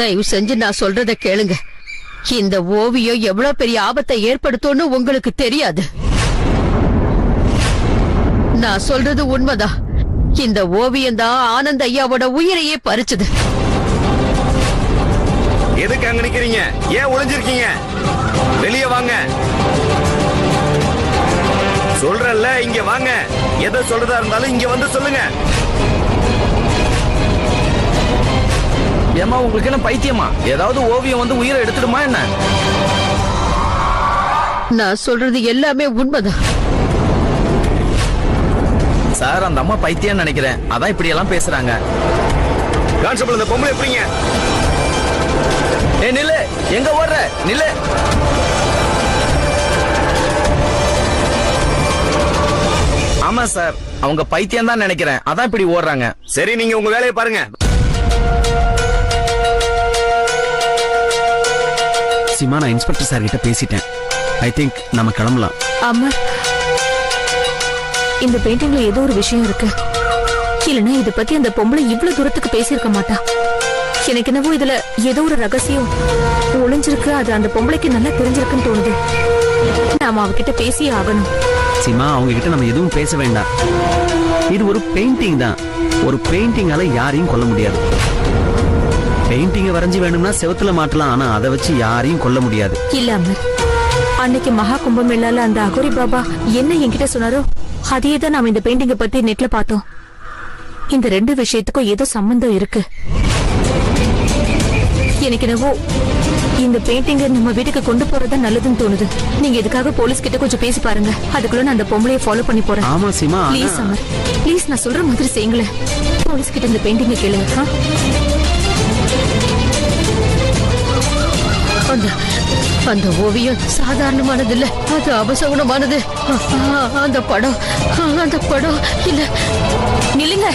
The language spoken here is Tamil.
தயவு செஞ்சு நான் சொல்றத கேளுங்க. இந்த ஓவியம் எவ்வளவு பெரிய ஆபத்தை ஏற்படுத்தும்னு உங்களுக்கு தெரியாது. நான் சொல்றது உண்மைதான். இந்த ஓவியம் தான் ஆனந்த் ஐயாவோட உயிரையே பறிச்சது. எதுக்கு அங்க நிக்கிறீங்க? ஏன் ஒளிஞ்சிருக்கீங்க? வெளியே வாங்க. சொல்றல்ல, இங்க வாங்க. எதை சொல்றதா இருந்தாலும் இங்க வந்து சொல்லுங்க. ஏமா உங்களுக்கு என்ன பைத்தியமா? ஏதாவது ஓவியம் வந்து உயிரை எடுத்துடுமா என்ன? நான் சொல்றது எல்லாமே உண்மைதான் சார். அந்த அம்மா பைத்தியம் நினைக்கிறேன், அதான் இப்படி எல்லாம் பேசுறாங்க. கான்ஸ்டபிள், இந்த பொம்பளை எப்படிங்க? ஏ நில்லு, எங்க ஓடுற? நில்லு. ஆமா சார், அவங்க பைத்தியம் தான் நினைக்கிறேன், அதான் இப்படி ஓடுறாங்க. சரி, நீங்க உங்க வேலையை பாருங்க. சீமா, நான் இன்ஸ்பெக்டர் சார் கிட்ட பேசிட்டேன். ஐ திங்க் நம்ம கிளம்பலாம். அமர், இந்த பெயிண்டிங்ல ஏதோ ஒரு விஷயம் இருக்கு. இல்லனா இத பத்தி அந்த பொம்பளை இவ்வளவு தூரத்துக்கு பேசியிருக்க மாட்டா. எனக்கு என்னவோ இதுல ஏதோ ஒரு ரகசியம் ஒளிஞ்சிருக்கு. அது அந்த பொம்பளைக்கு நல்லா தெரிஞ்சிருக்குன்னு தோணுது. நாம அவகிட்ட பேசியே ஆகணும். சீமா, அவங்க கிட்ட நம்ம எதுவும் பேச வேண்டாம். இது ஒரு பெயிண்டிங் தான். ஒரு பெயிண்டிங்கால யாரையும் கொல்ல முடியாது. பெயிண்டிங்க வரைஞ்சி வேணும்னா செவத்துல மாட்டலாம், ஆனா அதை வச்சு யாரையும் கொல்ல முடியாது. இல்ல அமர், அன்னைக்கு மகா கும்பமேளால அந்த அகோரி பாபா என்ன என்கிட்ட சொன்னாரோ அதே தான் நாம இந்த பெயிண்டிங்க பத்தி நெட்ல பார்த்தோம். இந்த ரெண்டு விஷயத்துக்கும் ஏதோ சம்பந்தம் இருக்கு. எனக்கு என்னவோ இந்த பெயிண்டிங்க நம்ம வீட்டுக்கு கொண்டு போறதா நல்லதுன்னு தோணுது. நீங்க இதுக்காக போலீஸ் கிட்ட கொஞ்சம் பேசி பாருங்க. அதுக்குள்ள நான் அந்த பொம்பளையை ஃபாலோ பண்ணி போறேன். ஆமா சீமா, ப்ளீஸ் அமர், ப்ளீஸ் நான் சொல்ற மாதிரி செய்யுங்களேன். போலீஸ் கிட்ட இந்த பெயிண்டிங்க கேளுங்க. அந்த ஓவியம் சாதாரணமானது இல்ல, அது அபசகுணமானது. அந்த படம் இல்ல. நில்லுங்க.